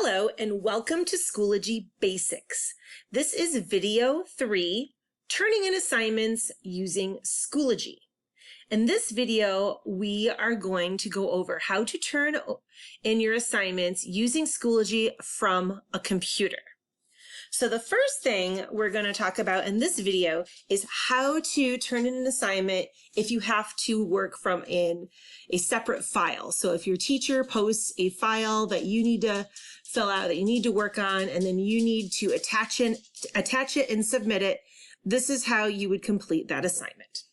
Hello and welcome to Schoology Basics. This is video 3, Turning in Assignments Using Schoology. In this video, we are going to go over how to turn in your assignments using Schoology from a computer. So the first thing we're going to talk about in this video is how to turn in an assignment if you have to work from in a separate file. So if your teacher posts a file that you need to fill out, that you need to work on, and then you need to attach it and submit it, this is how you would complete that assignment.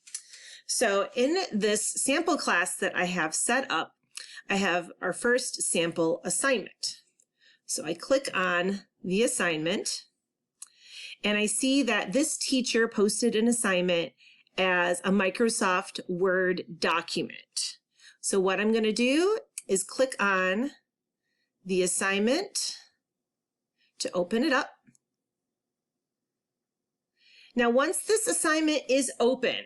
So in this sample class that I have set up, I have our first sample assignment. So I click on the assignment, and I see that this teacher posted an assignment as a Microsoft Word document. So what I'm going to do is click on the assignment to open it up. Now, once this assignment is open,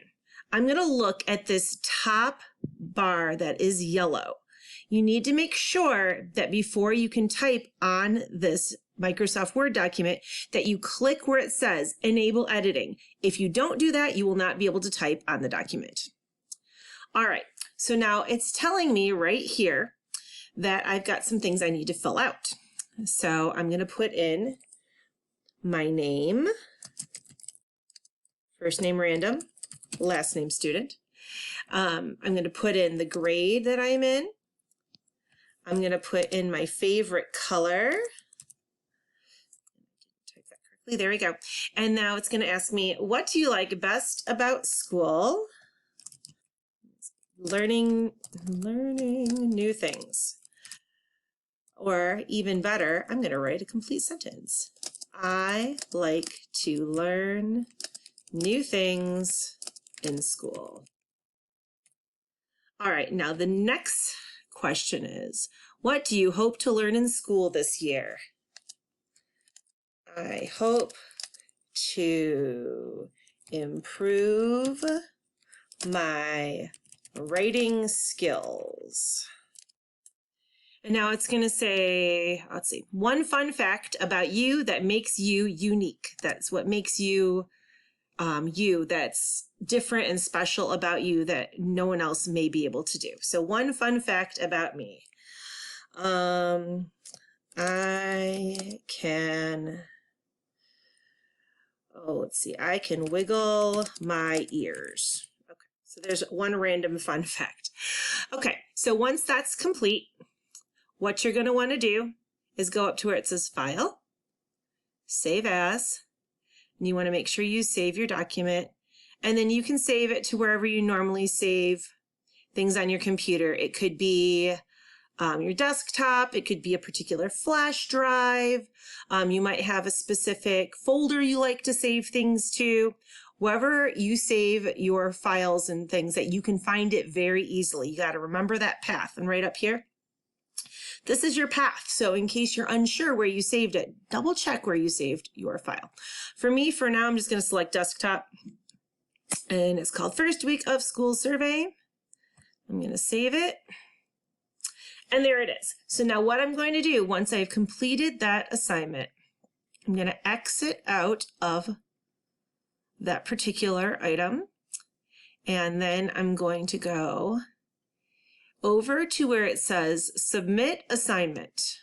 I'm going to look at this top bar that is yellow. You need to make sure that before you can type on this Microsoft Word document that you click where it says Enable Editing. If you don't do that, you will not be able to type on the document. All right, so now it's telling me right here that I've got some things I need to fill out. So I'm going to put in my name, first name random, last name student. I'm going to put in the grade that I'm in. I'm going to put in my favorite color. Type that correctly. There we go. And now it's going to ask me, what do you like best about school? Learning new things. Or even better, I'm going to write a complete sentence. I like to learn new things in school. All right, now the next question is, what do you hope to learn in school this year? I hope to improve my writing skills. And now it's going to say, let's see, one fun fact about you that makes you unique. That's what makes you you, that's different and special about you that no one else may be able to do. So one fun fact about me. I can, I can wiggle my ears. Okay, so there's one random fun fact. Okay, so once that's complete, what you're going to want to do is go up to where it says File, Save As, and you want to make sure you save your document, and then you can save it to wherever you normally save things on your computer. It could be your desktop, it could be a particular flash drive, you might have a specific folder you like to save things to. Wherever you save your files and things that you can find it very easily. You got to remember that path, and right up here, this is your path. So in case you're unsure where you saved it, double check where you saved your file. For me, for now, I'm just going to select desktop, and it's called First Week of School Survey. I'm going to save it, and there it is. So now what I'm going to do, once I've completed that assignment, I'm going to exit out of that particular item, and then I'm going to go over to where it says Submit Assignment.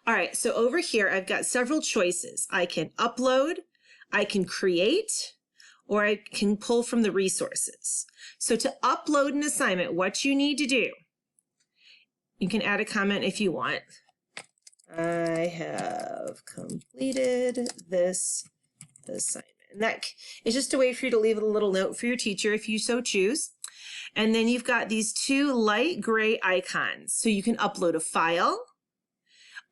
All right, so over here, I've got several choices. I can upload, I can create, or I can pull from the resources. So to upload an assignment, what you need to do, you can add a comment if you want. I have completed this assignment. And that is just a way for you to leave a little note for your teacher if you so choose. And then you've got these two light gray icons. So you can upload a file,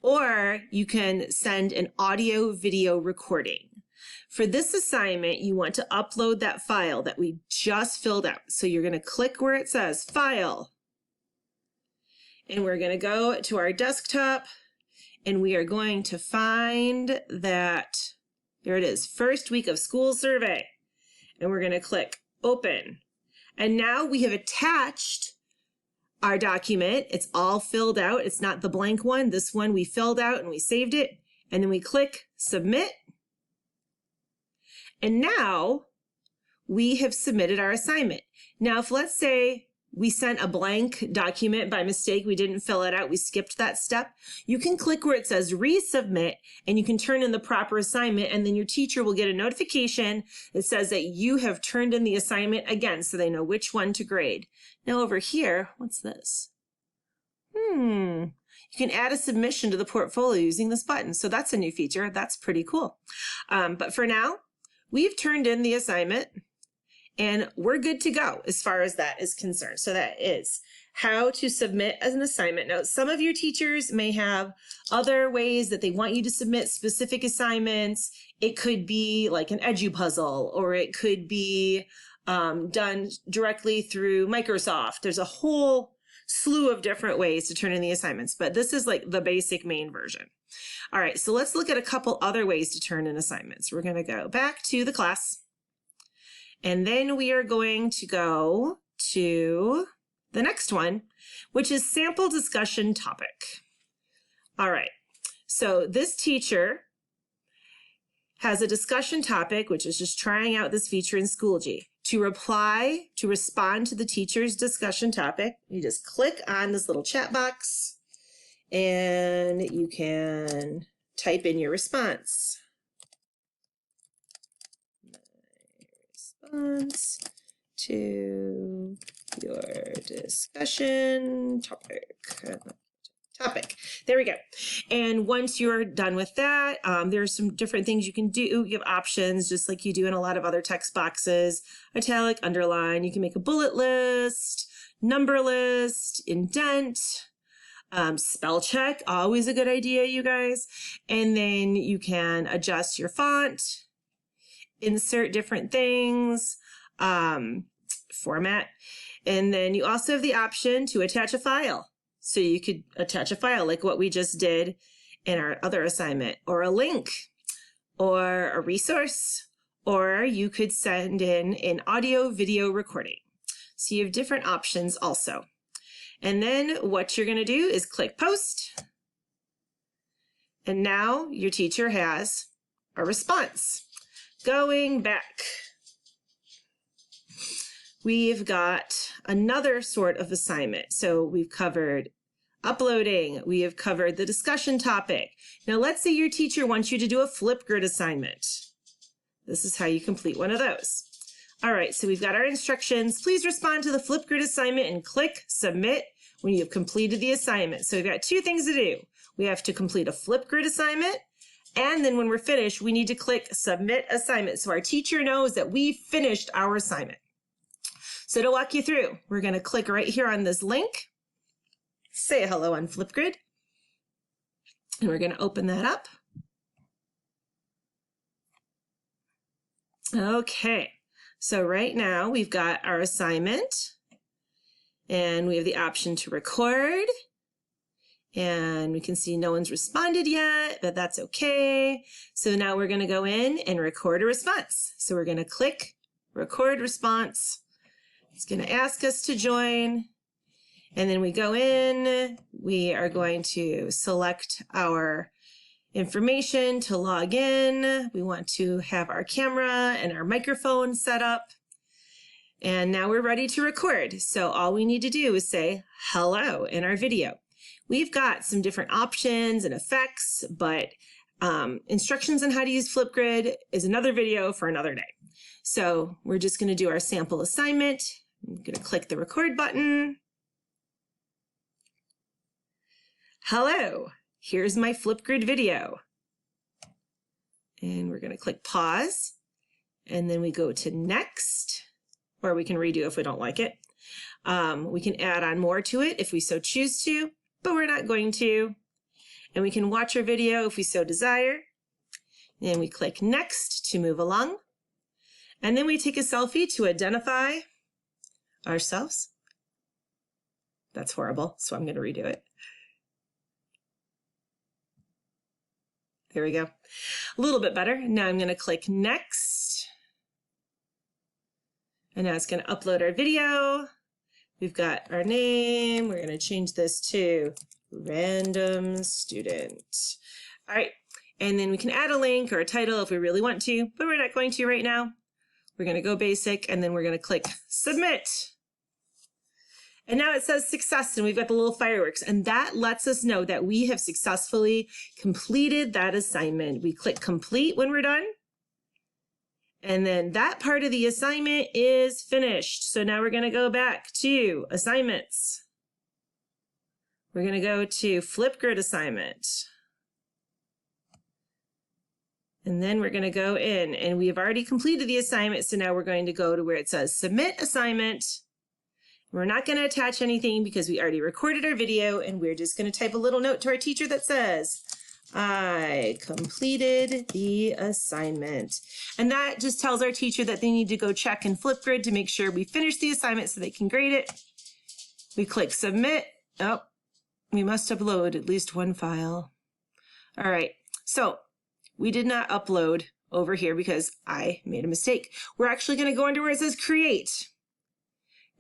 or you can send an audio video recording. For this assignment, you want to upload that file that we just filled out. So you're going to click where it says File, and we're going to go to our desktop, and we are going to find that, there it is, First Week of School Survey. And we're going to click Open. And now we have attached our document. It's all filled out. It's not the blank one. This one we filled out and we saved it. And then we click submit. And now we have submitted our assignment. Now, if let's say we sent a blank document by mistake, we didn't fill it out, we skipped that step, you can click where it says resubmit and you can turn in the proper assignment, and then your teacher will get a notification that says that you have turned in the assignment again, so they know which one to grade. Now over here, what's this? You can add a submission to the portfolio using this button. So that's a new feature. That's pretty cool. But for now, we've turned in the assignment and we're good to go as far as that is concerned. So that is how to submit as an assignment. Now, some of your teachers may have other ways that they want you to submit specific assignments. It could be like an EduPuzzle, or it could be done directly through Microsoft. There's a whole slew of different ways to turn in the assignments, but this is like the basic main version. All right, so let's look at a couple other ways to turn in assignments. We're going to go back to the class, and then we are going to go to the next one, which is sample discussion topic. All right, so this teacher has a discussion topic, which is just trying out this feature in Schoology. To respond to the teacher's discussion topic, you just click on this little chat box and you can type in your response. My response to your discussion topic. There we go. And once you're done with that, there's some different things you can do. You have options just like you do in a lot of other text boxes. Italic, underline, you can make a bullet list, number list, indent, spell check, always a good idea, you guys. And then you can adjust your font, insert different things, format. And then you also have the option to attach a file. So you could attach a file like what we just did in our other assignment, or a link, or a resource, or you could send in an audio video recording. So you have different options also. And then what you're going to do is click post. And now your teacher has a response. Going back, we've got another sort of assignment. So we've covered uploading, we have covered the discussion topic. Now let's say your teacher wants you to do a Flipgrid assignment. This is how you complete one of those. All right, so we've got our instructions. Please respond to the Flipgrid assignment and click submit when you've completed the assignment. So we've got two things to do. We have to complete a Flipgrid assignment, and then when we're finished, we need to click submit assignment so our teacher knows that we finished our assignment. So to walk you through, we're going to click right here on this link, say hello on Flipgrid, and we're going to open that up. Okay, so right now we've got our assignment, and we have the option to record, and we can see no one's responded yet, but that's okay. So now we're going to go in and record a response. So we're going to click record response. It's going to ask us to join, and then we go in. We are going to select our information to log in. We want to have our camera and our microphone set up, and now we're ready to record. So all we need to do is say hello in our video. We've got some different options and effects, but instructions on how to use Flipgrid is another video for another day. So we're just going to do our sample assignment. I'm going to click the record button. Hello, here's my Flipgrid video. And we're going to click pause, and then we go to next, or we can redo if we don't like it. We can add on more to it if we so choose to, but we're not going to. And we can watch our video if we so desire. And we click next to move along. And then we take a selfie to identify ourselves. That's horrible, so I'm going to redo it. There we go. A little bit better. Now I'm going to click next. And now it's going to upload our video. we've got our name. We're going to change this to random student. All right. And then we can add a link or a title if we really want to, but we're not going to right now. We're going to go basic, and then we're going to click submit. And now it says success, and we've got the little fireworks, and that lets us know that we have successfully completed that assignment. We click complete when we're done. And then that part of the assignment is finished. So now we're going to go back to assignments. We're going to go to Flipgrid assignment. And then we're going to go in, and we have already completed the assignment. So now we're going to go to where it says submit assignment. We're not going to attach anything because we already recorded our video, and we're just going to type a little note to our teacher that says, I completed the assignment. And that just tells our teacher that they need to go check in Flipgrid to make sure we finished the assignment so they can grade it. We click submit. Oh, we must upload at least one file. All right, so we did not upload over here because I made a mistake. We're actually going to go under where it says create.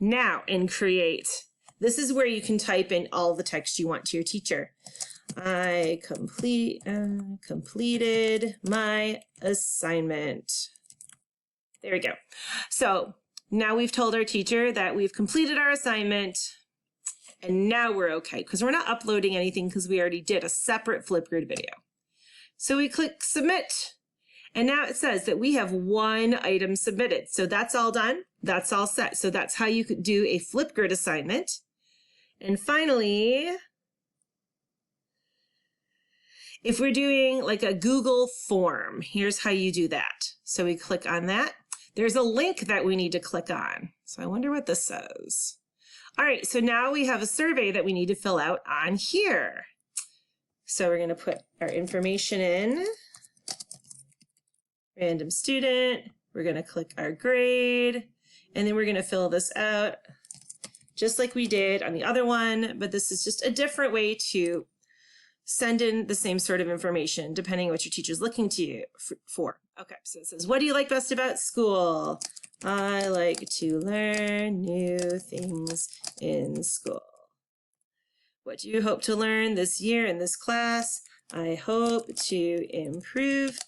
Now in create, this is where you can type in all the text you want to your teacher. I completed my assignment. There we go. So now we've told our teacher that we've completed our assignment, and now we're okay because we're not uploading anything because we already did a separate Flipgrid video. So we click submit, and now it says that we have one item submitted. So that's all done. That's all set. So that's how you could do a Flipgrid assignment. And finally, if we're doing like a Google form, here's how you do that. So we click on that. There's a link that we need to click on. So I wonder what this says. All right, so now we have a survey that we need to fill out on here. So we're going to put our information in. Random student. We're going to click our grade. And then we're going to fill this out just like we did on the other one. But this is just a different way to send in the same sort of information depending on what your teacher's looking to you for. Okay, so it says, what do you like best about school? I like to learn new things in school. What do you hope to learn this year in this class? I hope to improve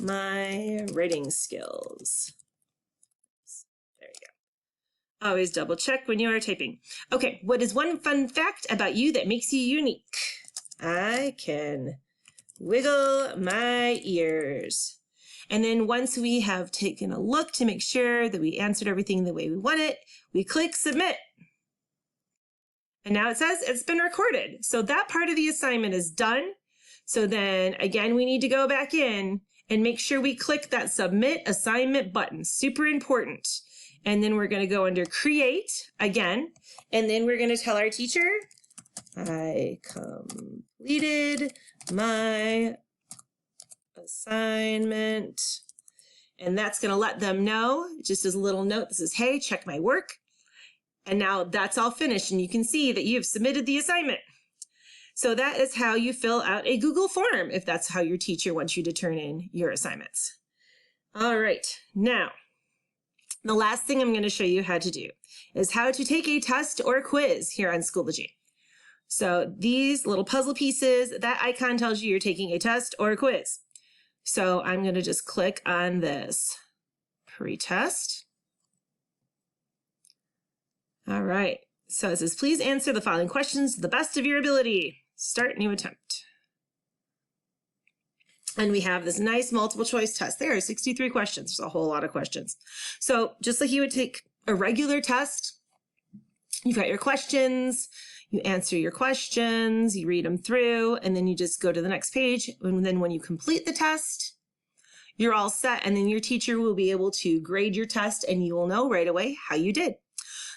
my writing skills. There you go. Always double check when you are typing. Okay, what is one fun fact about you that makes you unique? I can wiggle my ears. And then once we have taken a look to make sure that we answered everything the way we want it, we click submit. And now it says it's been recorded. So that part of the assignment is done. So then again, we need to go back in and make sure we click that submit assignment button. Super important. And then we're going to go under create again. And then we're going to tell our teacher, I completed my assignment. And that's going to let them know, just as a little note that says, hey, check my work. And now that's all finished, and you can see that you've submitted the assignment. So that is how you fill out a Google form if that's how your teacher wants you to turn in your assignments. All right, now, the last thing I'm going to show you how to do is how to take a test or quiz here on Schoology. So these little puzzle pieces, that icon tells you you're taking a test or a quiz. So I'm going to just click on this pre-test. All right, so it says, please answer the following questions to the best of your ability. Start new attempt. And we have this nice multiple choice test. There are 63 questions. There's a whole lot of questions. So just like you would take a regular test, you've got your questions, you answer your questions, you read them through, and then you just go to the next page. And then when you complete the test, you're all set. And then your teacher will be able to grade your test, and you will know right away how you did.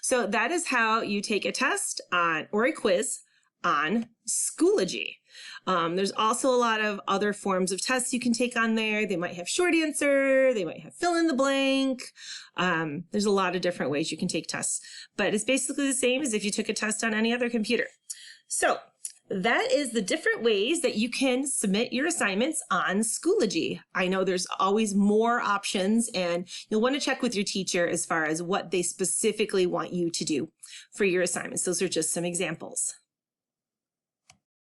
So that is how you take a test on or a quiz on Schoology. There's also a lot of other forms of tests you can take on there. They might have short answer, they might have fill in the blank. There's a lot of different ways you can take tests, but it's basically the same as if you took a test on any other computer. So that is the different ways that you can submit your assignments on Schoology. I know there's always more options, and you'll want to check with your teacher as far as what they specifically want you to do for your assignments. Those are just some examples.